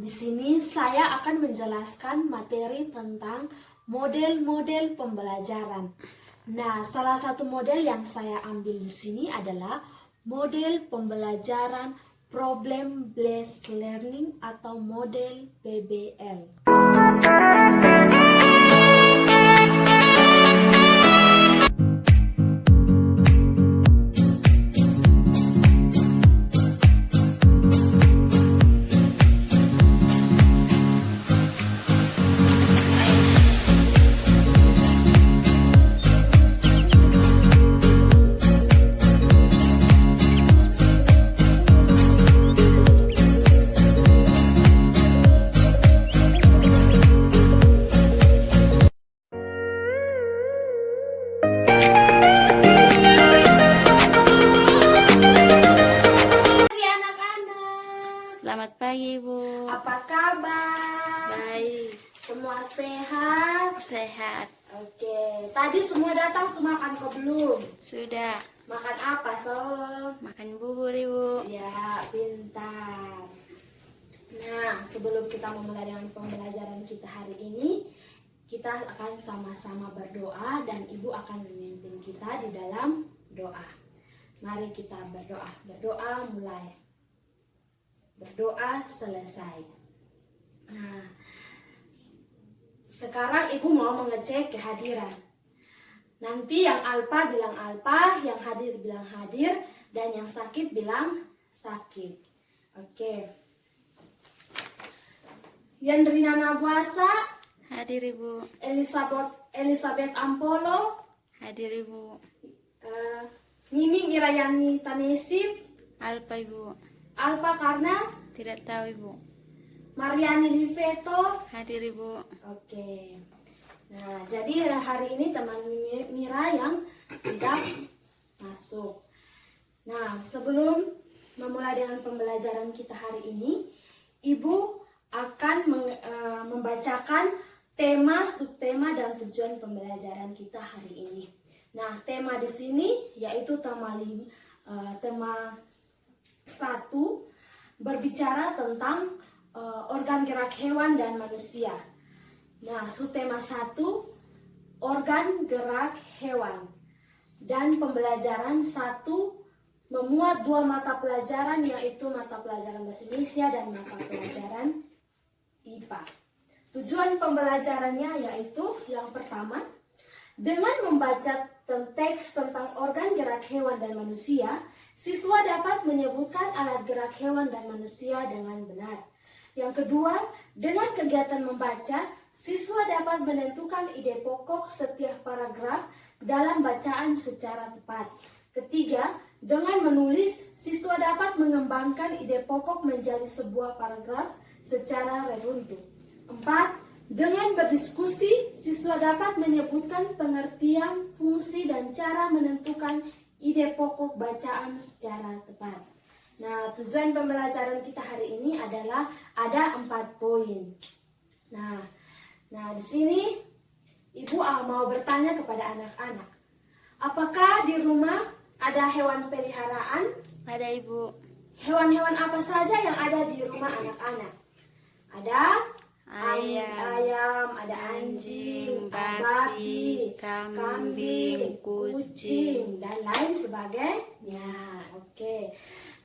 Di sini saya akan menjelaskan materi tentang model-model pembelajaran. Nah, salah satu model yang saya ambil di sini adalah model pembelajaran Problem Based Learning atau model PBL. Selamat pagi, Bu. Apa kabar? Baik. Semua sehat? Sehat. Oke, tadi semua datang, semua makan kok belum? Sudah. Makan apa, Sob? Makan bubur, Ibu. Ya, pintar. Nah, sebelum kita memulai dengan pembelajaran kita hari ini, kita akan sama-sama berdoa dan Ibu akan memimpin kita di dalam doa. Mari kita berdoa. Berdoa mulai. Berdoa selesai. Nah, sekarang Ibu mau mengecek kehadiran. Nanti yang alpa bilang alpa, yang hadir bilang hadir, dan yang sakit bilang sakit. Oke. Yandrina Nabuasa, Hadir, Ibu. Elizabeth Ampolo, Hadir, Ibu. Miming Irayani Tanesib, Alpa, Ibu. Alpa karena Tidak tahu, Ibu. Mariani Liveto. Hadir, Ibu. Oke. Nah, jadi hari ini teman Mira yang tidak masuk. Nah, sebelum memulai dengan pembelajaran kita hari ini, Ibu akan membacakan tema, subtema, dan tujuan pembelajaran kita hari ini. Nah, tema di sini yaitu tema 1 berbicara tentang organ gerak hewan dan manusia. Nah, subtema 1 organ gerak hewan. Dan pembelajaran 1 memuat 2 mata pelajaran, yaitu mata pelajaran bahasa Indonesia dan mata pelajaran IPA. Tujuan pembelajarannya yaitu yang pertama, dengan membaca teks tentang organ gerak hewan dan manusia, siswa dapat menyebutkan alat gerak hewan dan manusia dengan benar. Yang kedua, dengan kegiatan membaca, siswa dapat menentukan ide pokok setiap paragraf dalam bacaan secara tepat. Ketiga, dengan menulis, siswa dapat mengembangkan ide pokok menjadi sebuah paragraf secara beruntun. 4. Dengan berdiskusi, siswa dapat menyebutkan pengertian, fungsi, dan cara menentukan ide pokok bacaan secara tepat. Nah, tujuan pembelajaran kita hari ini adalah ada 4 poin. Nah, di sini Ibu mau bertanya kepada anak-anak. Apakah di rumah ada hewan peliharaan? Ada, Ibu. Hewan-hewan apa saja yang ada di rumah anak-anak? Ada ayam, ada anjing, babi, kambing, kucing, dan lain sebagainya. Oke.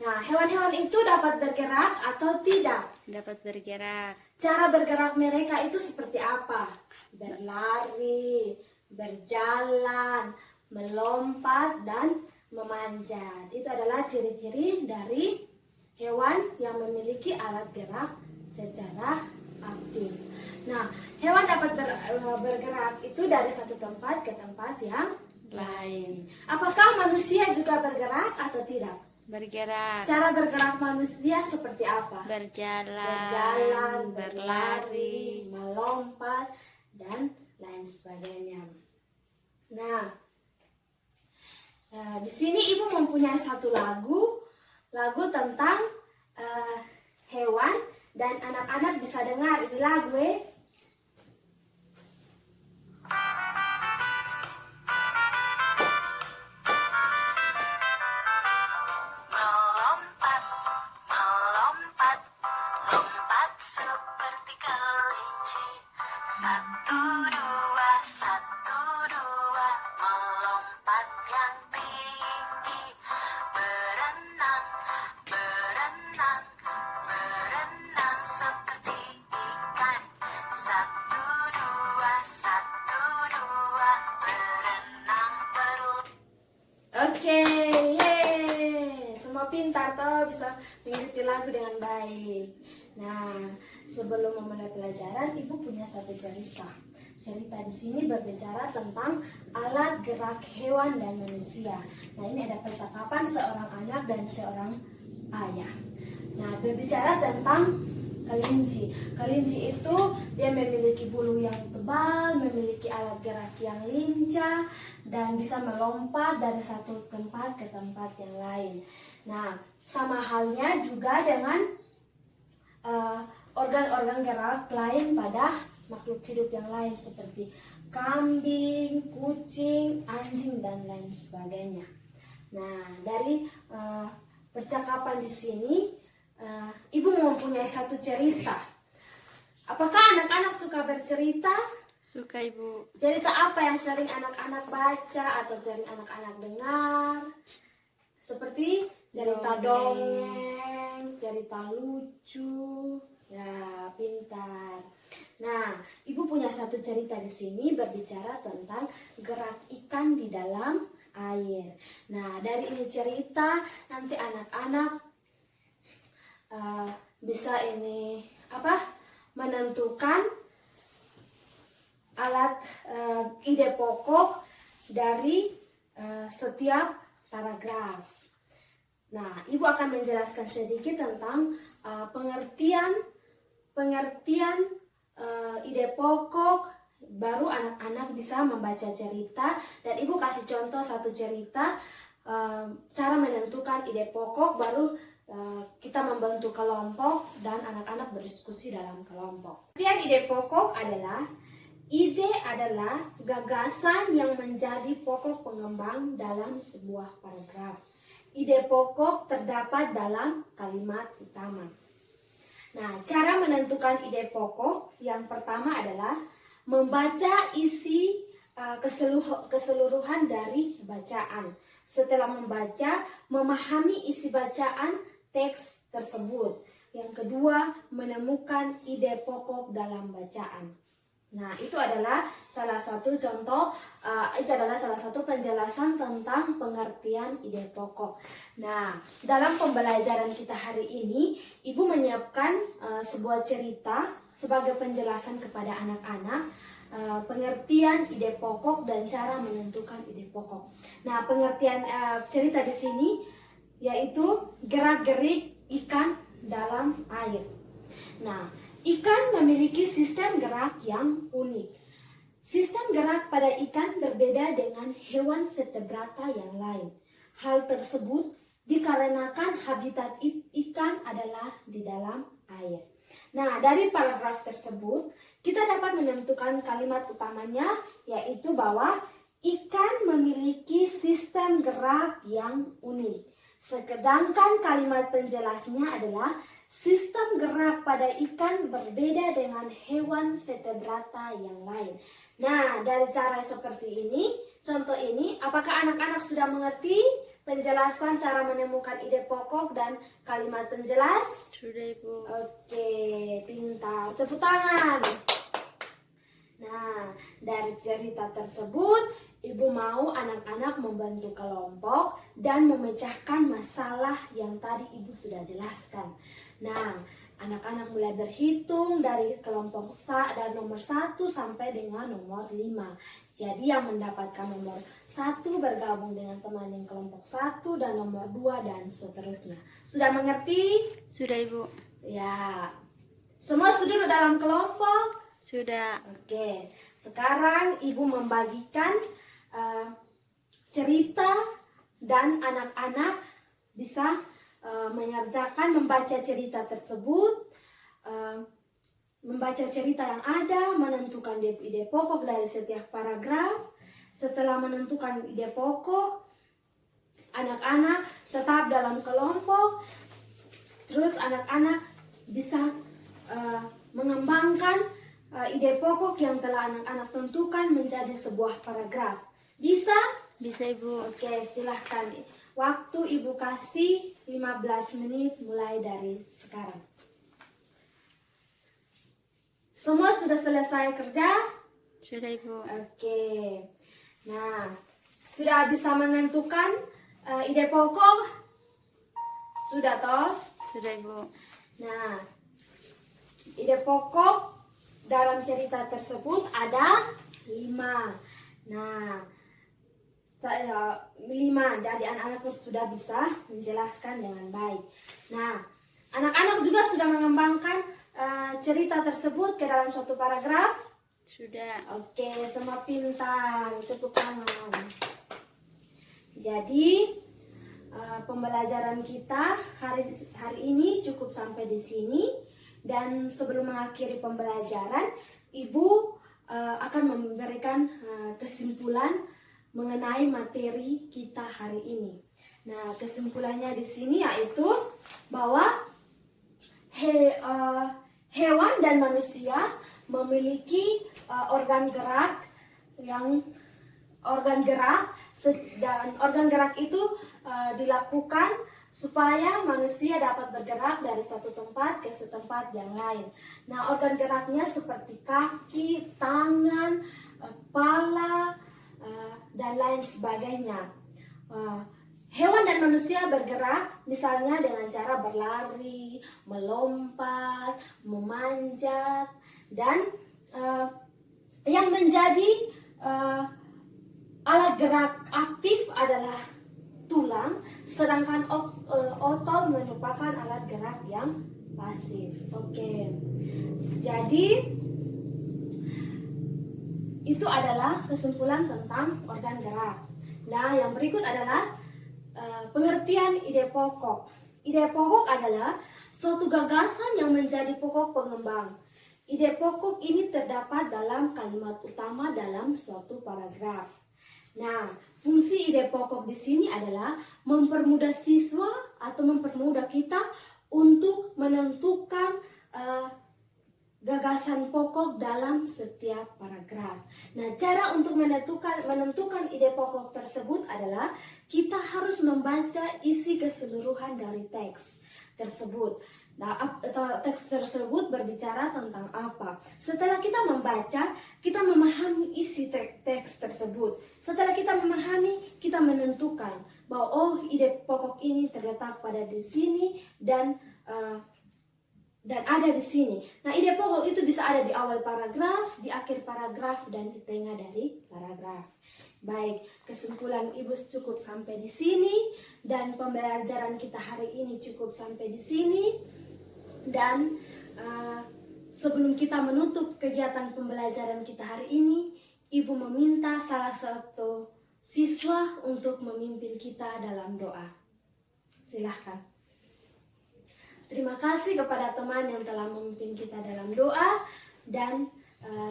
Nah, hewan-hewan itu dapat bergerak atau tidak? Dapat bergerak. Cara bergerak mereka itu seperti apa? Berlari, berjalan, melompat, dan memanjat. Itu adalah ciri-ciri dari hewan yang memiliki alat gerak secara aktif. Nah, hewan dapat bergerak itu dari satu tempat ke tempat yang lain. Apakah manusia juga bergerak atau tidak? Bergerak. Cara bergerak manusia seperti apa? Berjalan, berlari, melompat, dan lain sebagainya. Nah, di sini Ibu mempunyai satu lagu tentang hewan, dan anak-anak bisa dengar ini lagu. Melompat, melompat, lompat Satu dua melompat yang tinggi, berenang berenang berenang seperti ikan. Satu dua berenang perlu. Oke, yeay. Semua pintar toh, bisa mengikuti lagu dengan baik. Nah, sebelum memulai pelajaran, Ibu punya satu cerita. Cerita di sini berbicara tentang alat gerak hewan dan manusia. Nah, ini ada percakapan seorang anak dan seorang ayah. Nah, berbicara tentang kelinci. Kelinci itu dia memiliki bulu yang tebal, memiliki alat gerak yang lincah, dan bisa melompat dari satu tempat ke tempat yang lain. Nah, sama halnya juga dengan organ-organ gerak lain pada makhluk hidup yang lain seperti kambing, kucing, anjing, dan lain sebagainya. Nah, dari percakapan di sini, Ibu mempunyai satu cerita. Apakah anak-anak suka bercerita? Suka Ibu. Cerita apa yang sering anak-anak baca atau sering anak-anak dengar? Seperti cerita dongeng, cerita lucu. Ya, pintar. Nah, Ibu punya satu cerita di sini berbicara tentang gerak ikan di dalam air. Nah, dari ini cerita nanti anak-anak bisa menentukan alat ide pokok dari setiap paragraf. Nah, Ibu akan menjelaskan sedikit tentang pengertian ide pokok, baru anak-anak bisa membaca cerita, dan Ibu kasih contoh satu cerita cara menentukan ide pokok, baru kita membentuk kelompok dan anak-anak berdiskusi dalam kelompok. Pengertian ide pokok adalah ide adalah gagasan yang menjadi pokok pengembang dalam sebuah paragraf. Ide pokok terdapat dalam kalimat utama. Nah, cara menentukan ide pokok yang pertama adalah membaca isi keseluruhan dari bacaan. Setelah membaca, memahami isi bacaan teks tersebut. Yang kedua, menemukan ide pokok dalam bacaan. Nah, itu adalah salah satu contoh, itu adalah salah satu penjelasan tentang pengertian ide pokok. Nah, dalam pembelajaran kita hari ini, Ibu menyiapkan sebuah cerita sebagai penjelasan kepada anak-anak, pengertian ide pokok dan cara menentukan ide pokok. Nah, pengertian cerita di sini yaitu gerak-gerik ikan dalam air. Nah, ikan memiliki sistem gerak yang unik. Sistem gerak pada ikan berbeda dengan hewan vertebrata yang lain. Hal tersebut dikarenakan habitat ikan adalah di dalam air. Nah, dari paragraf tersebut, kita dapat menentukan kalimat utamanya, yaitu bahwa ikan memiliki sistem gerak yang unik. Sedangkan kalimat penjelasnya adalah sistem gerak pada ikan berbeda dengan hewan vertebrata yang lain. Nah, dari cara seperti ini, contoh ini, apakah anak-anak sudah mengerti penjelasan cara menemukan ide pokok dan kalimat penjelas? Sudah Ibu. Oke, pintar. Tepuk tangan. Nah, dari cerita tersebut, Ibu mau anak-anak membentuk kelompok dan memecahkan masalah yang tadi Ibu sudah jelaskan. Nah, anak-anak mulai berhitung dari kelompok dari nomor 1 sampai dengan nomor 5. Jadi yang mendapatkan nomor 1 bergabung dengan teman yang kelompok 1 dan nomor 2 dan seterusnya. Sudah mengerti? Sudah Ibu. Ya. Semua sudah duduk dalam kelompok? Sudah. Oke. Sekarang Ibu membagikan cerita dan anak-anak bisa mengerjakan membaca cerita tersebut, membaca cerita yang ada, menentukan ide pokok dari setiap paragraf. Setelah menentukan ide pokok, anak-anak tetap dalam kelompok. Terus anak-anak bisa mengembangkan ide pokok yang telah anak-anak tentukan menjadi sebuah paragraf. Bisa? Bisa, Ibu. Oke, silahkan. Waktu Ibu kasih 15 menit mulai dari sekarang. Semua sudah selesai kerja? Sudah, Ibu. Oke. Nah, sudah bisa menentukan ide pokok? Sudah toh? Sudah, Ibu. Nah, ide pokok dalam cerita tersebut ada 5. Nah, saya 5 dari anak-anak sudah bisa menjelaskan dengan baik. Nah, anak-anak juga sudah mengembangkan cerita tersebut ke dalam suatu paragraf. Sudah. Oke, semua pintar. Tepuk tangan. Jadi, pembelajaran kita hari ini cukup sampai di sini. Dan sebelum mengakhiri pembelajaran, Ibu akan memberikan kesimpulan mengenai materi kita hari ini. Nah, kesimpulannya di sini yaitu bahwa hewan dan manusia memiliki organ gerak dan organ gerak itu dilakukan supaya manusia dapat bergerak dari satu tempat ke tempat yang lain. Nah, organ geraknya seperti kaki, tangan, kepala, dan lain sebagainya. Hewan dan manusia bergerak misalnya dengan cara berlari, melompat, memanjat, dan yang menjadi alat gerak aktif adalah tulang, sedangkan otot merupakan alat gerak yang pasif. Oke. Jadi itu adalah kesimpulan tentang organ gerak. Nah, yang berikut adalah pengertian ide pokok. Ide pokok adalah suatu gagasan yang menjadi pokok pengembang. Ide pokok ini terdapat dalam kalimat utama dalam suatu paragraf. Nah, fungsi ide pokok di sini adalah mempermudah siswa atau mempermudah kita untuk menentukan gagasan pokok dalam setiap paragraf. Nah, cara untuk menentukan ide pokok tersebut adalah kita harus membaca isi keseluruhan dari teks tersebut. Nah, teks tersebut berbicara tentang apa? Setelah kita membaca, kita memahami isi teks tersebut. Setelah kita memahami, kita menentukan bahwa ide pokok ini terletak pada di sini dan ada di sini. Nah, ide pokok itu bisa ada di awal paragraf, di akhir paragraf, dan di tengah dari paragraf. Baik, kesimpulan Ibu cukup sampai di sini, dan pembelajaran kita hari ini cukup sampai di sini. Dan sebelum kita menutup kegiatan pembelajaran kita hari ini, Ibu meminta salah satu siswa untuk memimpin kita dalam doa. Silahkan. Terima kasih kepada teman yang telah memimpin kita dalam doa, dan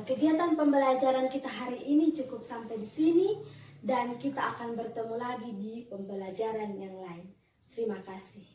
kegiatan pembelajaran kita hari ini cukup sampai di sini, dan kita akan bertemu lagi di pembelajaran yang lain. Terima kasih.